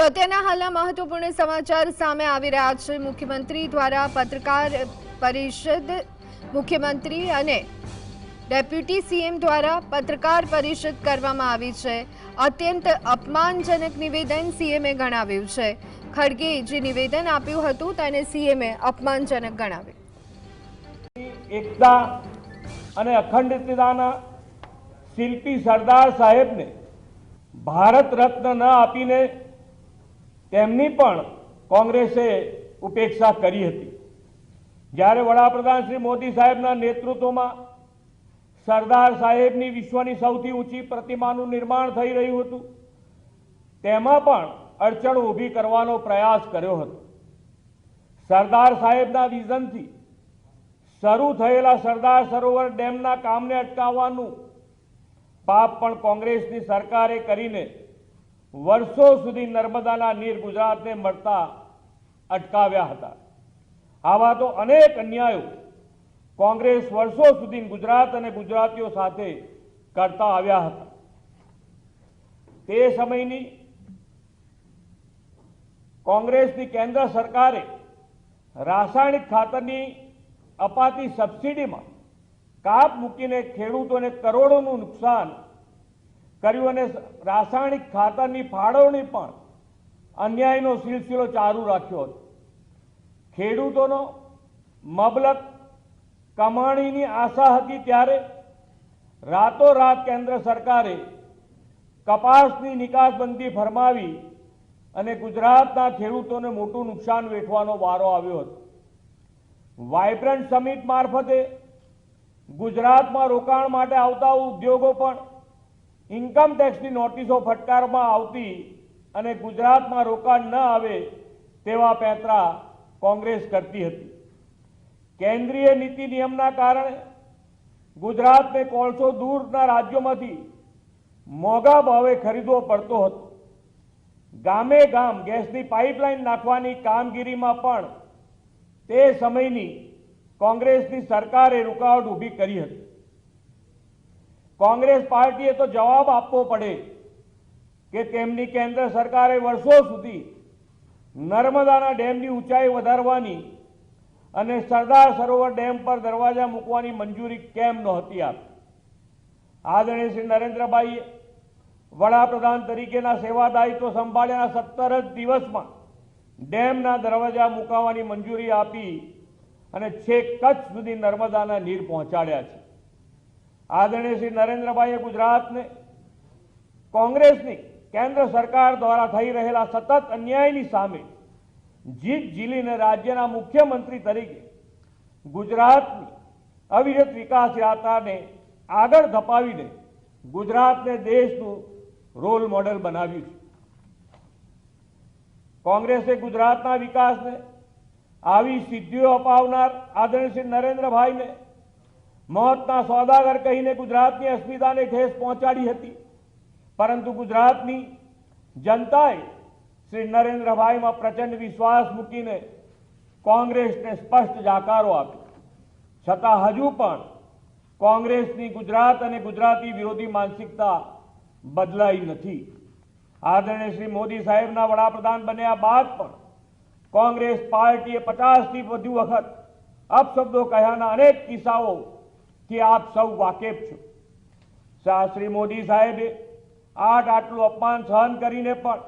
તો અત્યારના હાલના મહત્વપૂર્ણ સમાચાર સામે આવી રહ્યા છે। મુખ્યમંત્રી દ્વારા પત્રકાર પરિષદ મુખ્યમંત્રી અને ડેપ્યુટી સીએમ દ્વારા પત્રકાર પરિષદ કરવામાં આવી છે। અત્યંત અપમાનજનક નિવેદન સીએમએ ગણાવ્યું છે। ખડગે જે નિવેદન આપ્યું હતું તેને સીએમએ અપમાનજનક ગણાવ્યું। એકતા અને અખંડિતતાના શિલ્પી સરદાર સાહેબને ભારત રત્ન ન આપીને તેમની પણ કોંગ્રેસે ઉપેક્ષા કરી હતી। જ્યારે વડાપ્રધાન શ્રી મોદી સાહેબના નેતૃત્વમાં સરદાર સાહેબની વિશ્વની સૌથી ઊંચી પ્રતિમાનું નિર્માણ થઈ રહ્યું હતું, તેમાં પણ અડચણ ઊભી કરવાનો પ્રયાસ કર્યો હતો। સરદાર સાહેબના વિઝનથી શરૂ થયેલા સરદાર સરોવર ડેમના કામને અટકાવવાનું પાપ પણ કોંગ્રેસની સરકારે કરીને વર્ષો સુધી નર્મદાના નીર ગુજરાતને મળતા અટકાવ્યા હતા। આવા તો અનેક અન્યાયો કોંગ્રેસ વર્ષો સુધી ગુજરાત અને ગુજરાતીઓ સાથે કરતા આવ્યા હતા। તે સમયની કોંગ્રેસની કેન્દ્ર સરકારે રાસાયણિક ખાતરની અપાતી સબસિડીમાં કાપ મૂકીને ખેડૂતોને કરોડોનું નુકસાન કર્યું અને રાસાયણિક ખાતરની ફાળવણી પણ અન્યાયનો સિલસિલો ચાલુ રાખ્યો હતો। ખેડૂતોનો મબલક કમાણીની આશા હતી ત્યારે રાતોરાત કેન્દ્ર સરકારે કપાસની નિકાસબંધી ફરમાવી અને ગુજરાતના ખેડૂતોને મોટું નુકસાન વેઠવાનો વારો આવ્યો હતો। વાઇબ્રન્ટ સમિટ મારફતે ગુજરાતમાં રોકાણ માટે આવતા ઉદ્યોગો પણ ઇન્કમ ટેક્સની નોટિસો ફટકારવામાં આવતી અને ગુજરાતમાં રોકાણ ન આવે તેવા પેંતરા કોંગ્રેસ કરતી હતી। કેન્દ્રીય નીતિ નિયમના કારણે ગુજરાતને કોલસો દૂરના રાજ્યોમાંથી મોંઘા ભાવે ખરીદવો પડતો હતો। ગામે ગામ ગેસની પાઇપલાઇન નાખવાની કામગીરીમાં પણ તે સમયની કોંગ્રેસની સરકારે રૂકાવટ ઊભી કરી હતી। કોંગ્રેસ પાર્ટીએ તો જવાબ આપવો પડે કે તેમની કેન્દ્ર સરકારે વર્ષો સુધી નર્મદાના ડેમની ઊંચાઈ વધારવાની અને સરદાર સરોવર ડેમ પર દરવાજા મૂકવાની મંજૂરી કેમ નહોતી આપી। આદરણીય શ્રી નરેન્દ્રભાઈએ વડાપ્રધાન તરીકેના સેવા દાયિત્વ સંભાળ્યાના 17 જ દિવસમાં ડેમના દરવાજા મૂકવાની મંજૂરી આપી અને છેક કચ્છ સુધી નર્મદાના નીર પહોંચાડ્યા છે। આદરણીય શ્રી નરેન્દ્રભાઈએ ગુજરાતને કોંગ્રેસની કેન્દ્ર સરકાર દ્વારા થઈ રહેલા સતત અન્યાયની સામે જીત ઝીલીને રાજ્યના મુખ્યમંત્રી તરીકે ગુજરાતની અવિરત વિકાસ યાત્રાને આગળ ધપાવીને ગુજરાતને દેશનું રોલ મોડેલ બનાવ્યું છે। કોંગ્રેસે ગુજરાતના વિકાસને આવી સિદ્ધિઓ અપાવનાર આદરણીય શ્રી નરેન્દ્રભાઈને મોતના સોદાગર કહીને ગુજરાતની અસ્મિતાને ઠેસ પહોંચાડી હતી, પરંતુ ગુજરાતની જનતાએ શ્રી નરેન્દ્રભાઈમાં પ્રચંડ વિશ્વાસ મૂકીને કોંગ્રેસને સ્પષ્ટ જાકારો આપ્યો, છતાં હજુ પણ કોંગ્રેસની ગુજરાત અને ગુજરાતી વિરોધી માનસિકતા બદલાઈ નથી। આદરણીય શ્રી મોદી સાહેબના વડાપ્રધાન બન્યા બાદ પણ કોંગ્રેસ પાર્ટીએ 50થી વધુ વખત અપશબ્દો કહ્યાના અનેક કિસ્સાઓ થી આપ સૌ વાકેફ છો। શ્રી મોદી સાહેબે આટલું અપમાન સહન કરીને પણ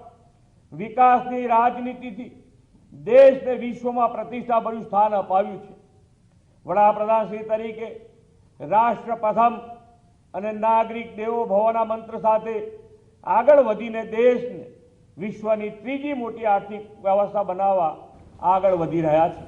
વિકાસની રાજનીતિથી દેશને વિશ્વમાં પ્રતિષ્ઠાભર્યું સ્થાન અપાવ્યું છે। વડાપ્રધાન શ્રી તરીકે રાષ્ટ્ર પ્રથમ અને નાગરિક દેવો ભવના મંત્ર સાથે આગળ વધીને દેશને વિશ્વની ત્રીજી મોટી આર્થિક વ્યવસ્થા બનાવવા આગળ વધી રહ્યા છે।